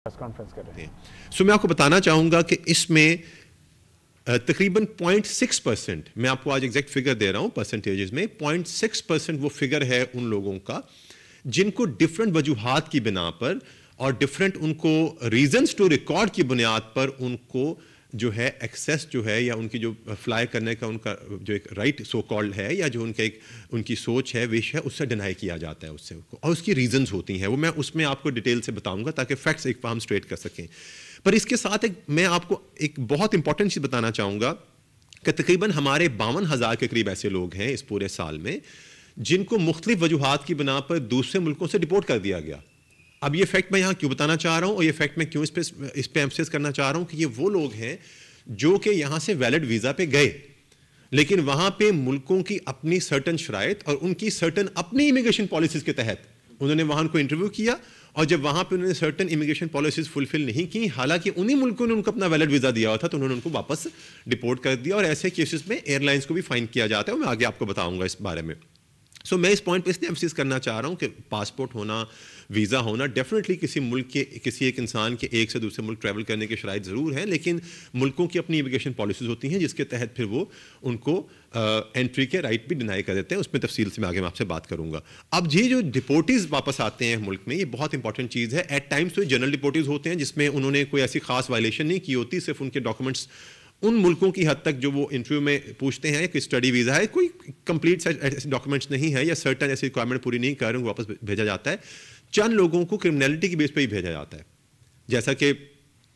Conference کر رہے ہیں. سو میں آپ کو بتانا چاہوں گا کہ اس میں تقریباً 0.6%، میں آپ کو آج ایگزیکٹ فگر دے رہا ہوں پرسنٹیجز میں، 0.6% وہ فگر ہے ان لوگوں کا جن کو ڈفرینٹ وجوہات کی بنا پر اور ڈفرینٹ ان کو ریزنس ٹو ریکارڈ کی بنیاد پر ان کو جو ہے ایکسیس جو ہے یا ان کی جو فلائی کرنے کا ان کا جو ایک رائٹ سو کالڈ ہے یا جو ان کا ایک ان کی سوچ ہے وش ہے اس سے ڈینائی کیا جاتا ہے اس سے، اور اس کی ریزنز ہوتی ہیں وہ میں اس میں آپ کو ڈیٹیل سے بتاؤں گا تاکہ فیکٹس ایک ہم اسٹریٹ کر سکیں. پر اس کے ساتھ میں آپ کو ایک بہت امپورٹنٹ چیز بتانا چاہوں گا کہ تقریباً ہمارے 52,000 کے قریب ایسے لوگ ہیں اس پورے سال میں جن کو مختلف وجوہات کی بنا پر دوسرے ملکوں سے ڈپورٹ کر دیا گیا. اب یہ فیکٹ میں یہاں کیوں بتانا چاہ رہا ہوں اور یہ فیکٹ میں کیوں اس پہ ایمفسائز کرنا چاہ رہا ہوں کہ یہ وہ لوگ ہیں جو کہ یہاں سے ویلڈ ویزا پہ گئے لیکن وہاں پہ ملکوں کی اپنی سرٹن شرائط اور ان کی سرٹن اپنی امیگریشن پالیسیز کے تحت انہوں نے وہاں کو انٹرویو کیا، اور جب وہاں پہ انہوں نے سرٹن امیگریشن پالیسیز فلفل نہیں کی، حالانکہ انہی ملکوں نے ان کو اپنا ویلڈ ویزا دیا ہوا تھا، تو انہوں نے ان کو واپس ڈپورٹ کر دیا. اور ایسے کیسز میں ایئر لائنس کو بھی فائن کیا جاتا ہے، اور میں آگے آپ کو بتاؤں گا اس بارے میں. سو میں اس پوائنٹ پہ اس لیے ایمفسائز کرنا چاہ رہا ہوں کہ پاسپورٹ ہونا، ویزا ہونا ڈیفینیٹلی کسی ملک کے کسی ایک انسان کے ایک سے دوسرے ملک ٹریول کرنے کے شرائط ضرور ہیں، لیکن ملکوں کی اپنی امیگریشن پالیسیز ہوتی ہیں جس کے تحت پھر وہ ان کو انٹری کے رائٹ بھی ڈینائی کر دیتے ہیں. اس میں تفصیل سے میں آگے میں آپ سے بات کروں گا. اب یہ جو ڈپورٹیز واپس آتے ہیں ملک میں، یہ بہت انپورٹنٹ چیز ہے. ایٹ ٹائمس تو جنرل ڈپورٹیز ہوتے ہیں جس میں انہوں نے کوئی ایسی خاص وائلیشن نہیں کی ہوتی، صرف ان کے ڈاکومنٹس ان ملکوں کی حد تک جو وہ انٹرویو میں پوچھتے ہیں کہ اسٹڈی ویزا ہے، کوئی کمپلیٹ ایسے ڈاکومنٹس نہیں ہے یا سرٹن ایسی ریکوائرمنٹ پوری نہیں کر رہے ہیں، واپس بھیجا جاتا ہے. چند لوگوں کو کرمنلٹی کی بیس پہ ہی بھیجا جاتا ہے، جیسا کہ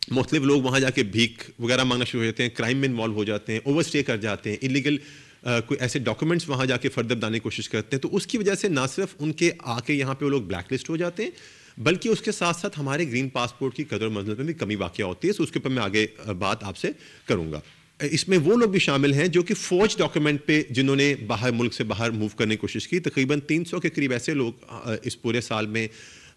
مختلف لوگ وہاں جا کے بھیک وغیرہ مانگنا شروع ہو جاتے ہیں، کرائم میں انوالو ہو جاتے ہیں، اوور اسٹے کر جاتے ہیں، انلیگل کوئی ایسے ڈاکومنٹس وہاں جا کے فردر بنانے کی کوشش کرتے ہیں. تو اس کی وجہ سے نہ صرف ان کے آ کے یہاں پہ وہ لوگ بلیک لسٹ ہو جاتے ہیں بلکہ اس کے ساتھ ساتھ ہمارے گرین پاسپورٹ کی قدر و منزلت میں بھی کمی واقع ہوتی ہے. اس کے اوپر میں آگے بات آپ سے کروں گا. اس میں وہ لوگ بھی شامل ہیں جو کہ فوج ڈاکومنٹ پہ جنہوں نے باہر ملک سے باہر موو کرنے کی کوشش کی. تقریباً 300 کے قریب ایسے لوگ اس پورے سال میں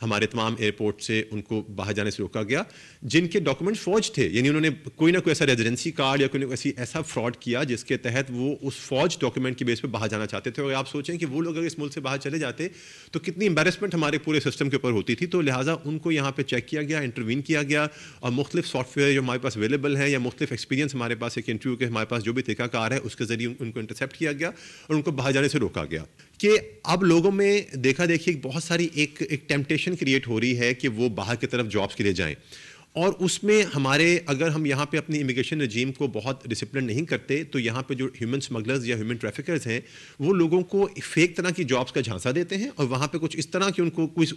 ہمارے تمام ایئرپورٹ سے ان کو باہر جانے سے روکا گیا جن کے ڈاکومنٹ فوج تھے، یعنی انہوں نے کوئی نہ کوئی ایسا ریزیڈنسی کارڈ یا کوئی ایسا فراڈ کیا جس کے تحت وہ اس فوج ڈاکومنٹ کی بیس پہ باہر جانا چاہتے تھے. اور آپ سوچیں کہ وہ لوگ اگر اس ملک سے باہر چلے جاتے تو کتنی امبیرسمنٹ ہمارے پورے سسٹم کے اوپر ہوتی تھی. تو لہٰذا ان کو یہاں پہ چیک کیا گیا، انٹروین کیا گیا، اور مختلف سافٹ ویئر جو ہمارے پاس اویلیبل ہیں یا مختلف ایکسپیرینس ہمارے پاس ایک انٹرویو کے ہمارے پاس جو بھی طریقہ کار ہے اس کے ذریعے ان کو انٹرسیپٹ کیا گیا اور ان کو باہر جانے سے روکا گیا. کہ اب لوگوں میں دیکھا دیکھی بہت ساری ایک ٹیمپٹیشن کریٹ ہو رہی ہے کہ وہ باہر کی طرف جابس کے لیے جائیں، اور اس میں ہمارے اگر ہم یہاں پہ اپنی امیگریشن رجیم کو بہت ڈسپلن نہیں کرتے تو یہاں پہ جو ہیومن اسمگلرز یا ہیومن ٹریفکرز ہیں وہ لوگوں کو فیک طرح کی جابس کا جھانسا دیتے ہیں، اور وہاں پہ کچھ اس طرح کی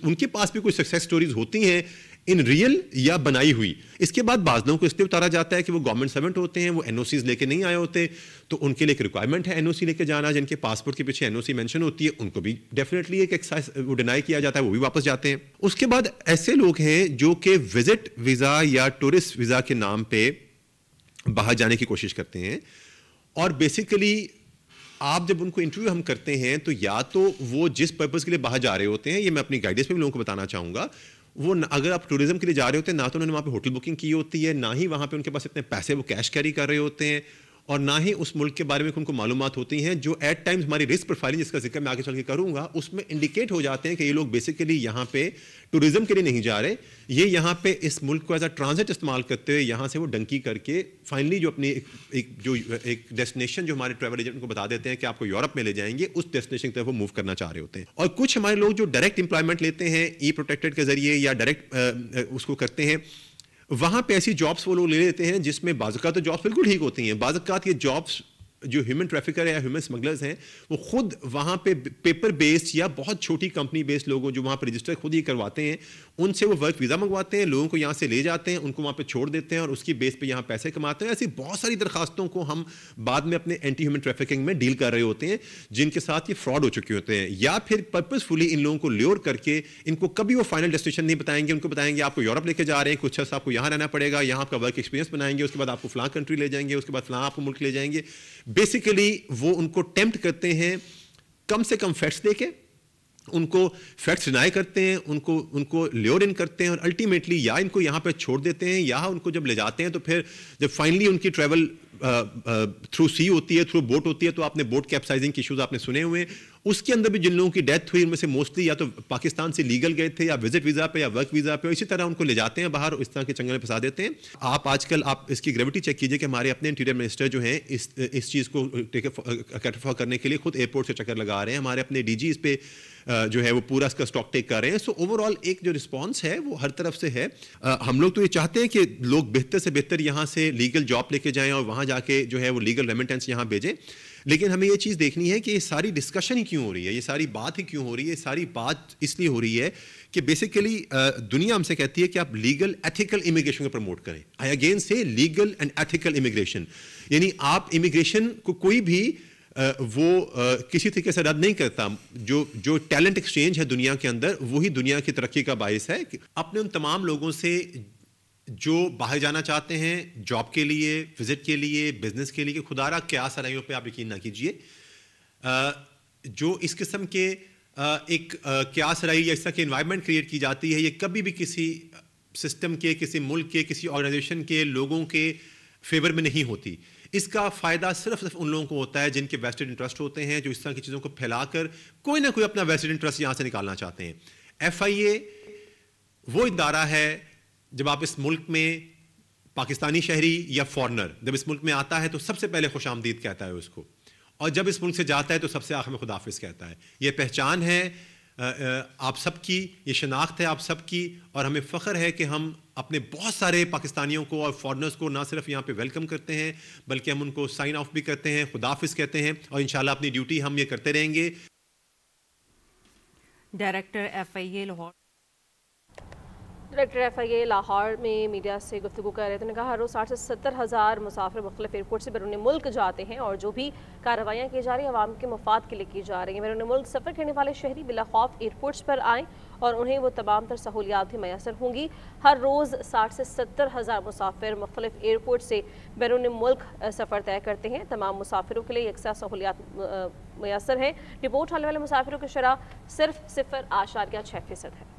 ان کے پاس بھی کوئی سکسیس سٹوریز ہوتی ہیں ان ریئل یا بنائی ہوئی. اس کے بعد بعض لوگوں کو اس لیے اتارا جاتا ہے کہ وہ گورنمنٹ سرونٹ ہوتے ہیں، وہ این او سیز لے کے نہیں آئے ہوتے، تو ان کے لیے ایک ریکوائرمنٹ ہے این او سی لے کے جانا. جن کے پاسپورٹ کے پیچھے این او سی مینشن ہوتی ہے ان کو بھی ڈیفینیٹلی ایک ایکسائز وہ ڈینائی کیا جاتا ہے، وہ بھی واپس جاتے ہیں. اس کے بعد ایسے لوگ ہیں جو کہ وزٹ ویزا یا ٹورسٹ ویزا کے نام پہ باہر جانے کی کوشش کرتے ہیں، اور بیسیکلی آپ جب ان کو انٹرویو ہم کرتے ہیں تو یا تو وہ جس پرپز کے لیے باہر جا رہے ہوتے ہیں، یہ میں اپنی گائیڈنس میں بھی لوگوں کو بتانا چاہوں گا، وہ اگر آپ ٹوریزم کے لیے جا رہے ہوتے ہیں نہ تو انہوں نے وہاں پہ ہوٹل بکنگ کی ہوتی ہے، نہ ہی وہاں پہ ان کے پاس اتنے پیسے وہ کیش کیری کر رہے ہوتے ہیں، اور نہ ہی اس ملک کے بارے میں ان کو معلومات ہوتی ہیں جو ایٹ ٹائمز ہماری رسک پروفائلنگ جس کا ذکر میں آگے چل کے کروں گا اس میں انڈیکیٹ ہو جاتے ہیں کہ یہ لوگ بیسیکلی یہاں پہ ٹوریزم کے لیے نہیں جا رہے، یہ یہاں پہ اس ملک کو ایز اے ٹرانزٹ استعمال کرتے ہوئے یہاں سے وہ ڈنکی کر کے فائنلی جو اپنی ایک ڈیسٹینیشن جو ہمارے ٹریول ایجنٹ کو بتا دیتے ہیں کہ آپ کو یورپ میں لے جائیں گے، اس ڈیسٹینیشن کی طرف وہ موو کرنا چاہ رہے ہوتے ہیں. اور کچھ ہمارے لوگ جو ڈائریکٹ امپلائمنٹ لیتے ہیں ای پروٹیکٹڈ کے ذریعے یا ڈائریکٹ اس کو کرتے ہیں، وہاں پہ ایسی جابس وہ لوگ لے لیتے ہیں جس میں بعض اوقات تو جابس بالکل ٹھیک ہوتی ہیں، بعض اوقات یہ جابس جو ہیومن ٹریفکر یا ہیومن اسمگلرز ہیں وہ خود وہاں پہ پیپر بیسڈ یا بہت چھوٹی کمپنی بیسڈ لوگوں جو وہاں پہ رجسٹر خود ہی کرواتے ہیں، ان سے وہ ورک ویزا منگواتے ہیں، لوگوں کو یہاں سے لے جاتے ہیں، ان کو وہاں پہ چھوڑ دیتے ہیں اور اس کی بیس پہ یہاں پیسے کماتے ہیں. ایسی بہت ساری درخواستوں کو ہم بعد میں اپنے اینٹی ہیومن ٹریفکنگ میں ڈیل کر رہے ہوتے ہیں جن کے ساتھ یہ فراڈ ہو چکے ہوتے ہیں، یا پھر پرپزفلی ان لوگوں کو لیور کر کے ان کو کبھی وہ فائنل ڈیسٹینیشن نہیں بتائیں گے، ان کو بتائیں گے آپ کو یورپ لے کے جا رہے ہیں، کچھ عرصہ آپ کو یہاں رہنا پڑے گا، یہاں آپ کا ورک ایکسپیرینس بنائیں گے، اس کے بعد آپ کو فلاں کنٹری لے جائیں گے، اس کے بعد فلاں آپ کو ملک لے جائیں گے. بیسیکلی وہ ان کو ٹیمپٹ کرتے ہیں کم سے کم فیکٹس دے کے، ان کو فیکٹس ڈینائی کرتے ہیں، ان کو لیور ان کرتے ہیں، اور الٹیمیٹلی یا ان کو یہاں پہ چھوڑ دیتے ہیں، یا ان کو جب لے جاتے ہیں تو پھر جب فائنلی ان کی ٹریول تھرو سی ہوتی ہے، تھرو بوٹ ہوتی ہے، تو آپ نے بوٹ کیپسائزنگ کی ایشوز آپ نے سنے ہوئے ہیں، اس کے اندر بھی جن لوگوں کی ڈیتھ ہوئی ان میں سے موسٹلی یا تو پاکستان سے لیگل گئے تھے یا وزٹ ویزا پہ یا ورک ویزا پہ, اسی طرح ان کو لے جاتے ہیں باہر, اس طرح کے چنگل میں پھنسا دیتے ہیں. آپ آج کل آپ اس کی گریوٹی چیک کیجئے کہ ہمارے اپنے انٹیریئر منسٹر جو ہیں اس چیز کو کیٹرفا کرنے کے لیے خود ایئرپورٹ سے چکر لگا رہے ہیں. ہمارے اپنے ڈی جی اس پہ جو ہے وہ پورا اس کا اسٹاک ٹیک کر رہے ہیں. سو اوور آل ایک جو رسپانس ہے وہ ہر طرف سے ہے. ہم لوگ تو یہ چاہتے ہیں کہ لوگ بہتر سے بہتر یہاں سے لیگل جاب لے کے جائیں اور وہاں جا کے جو ہے وہ لیگل ریمیٹنس یہاں بھیجیں, لیکن ہمیں یہ چیز دیکھنی ہے کہ یہ ساری ڈسکشن ہی کیوں ہو رہی ہے, یہ ساری بات ہی کیوں ہو رہی ہے. ساری بات اس لیے ہو رہی ہے کہ بیسیکلی دنیا ہم سے کہتی ہے کہ آپ لیگل ایتھیکل امیگریشن کو پروموٹ کریں. آئی اگین سے لیگل اینڈ ایتھیکل امیگریشن, یعنی آپ امیگریشن کو کوئی بھی وہ کسی طریقے سے رد نہیں کرتا. جو ٹیلنٹ ایکسچینج ہے دنیا کے اندر وہی دنیا کی ترقی کا باعث ہے. اپنے ان تمام لوگوں سے جو باہر جانا چاہتے ہیں جاب کے لیے, وزٹ کے لیے, بزنس کے لیے, کہ خدا را قیاس آرائیوں پہ آپ یقین نہ کیجیے. جو اس قسم کے ایک قیاس آرائی یا اس طرح کی انوائرمنٹ کریٹ کی جاتی ہے, یہ کبھی بھی کسی سسٹم کے, کسی ملک کے, کسی آرگنائزیشن کے لوگوں کے فیور میں نہیں ہوتی. اس کا فائدہ صرف ان لوگوں کو ہوتا ہے جن کے ویسٹڈ انٹرسٹ ہوتے ہیں, جو اس طرح کی چیزوں کو پھیلا کر کوئی نہ کوئی اپنا ویسٹڈ انٹرسٹ یہاں سے نکالنا چاہتے ہیں. FIA وہ ادارہ ہے جب آپ اس ملک میں پاکستانی شہری یا فارنر جب اس ملک میں آتا ہے تو سب سے پہلے خوش آمدید کہتا ہے اس کو, اور جب اس ملک سے جاتا ہے تو سب سے آخر میں خداحافظ کہتا ہے. یہ پہچان ہے آپ سب کی, یہ شناخت ہے آپ سب کی, اور ہمیں فخر ہے کہ ہم اپنے بہت سارے پاکستانیوں کو اور فارنرز کو نہ صرف یہاں پہ ویلکم کرتے ہیں بلکہ ہم ان کو سائن آف بھی کرتے ہیں, خداحافظ کہتے ہیں, اور انشاءاللہ اپنی ڈیوٹی ہم یہ کرتے رہیں گے. ڈائریکٹر FIA لاہور میں میڈیا سے گفتگو کر رہے تھے. انہوں نے کہا ہر روز 60 سے 70 ہزار مسافر مختلف ایئرپورٹ سے بیرون ملک جاتے ہیں, اور جو بھی کارروائیاں کی جا رہی ہیں عوام کے مفاد کے لیے کی جا رہی ہیں. بیرون ملک سفر کرنے والے شہری بلا خوف ایئرپورٹس پر آئیں اور انہیں وہ تمام تر سہولیات بھی میسر ہوں گی. ہر روز 60 سے 70 ہزار مسافر مختلف ایئرپورٹ سے بیرون ملک سفر طے کرتے ہیں. تمام مسافروں کے لیے یکساں سہولیات میسر ہیں. رپورٹ آنے والے مسافروں کی شرح صرف 0.6% ہے.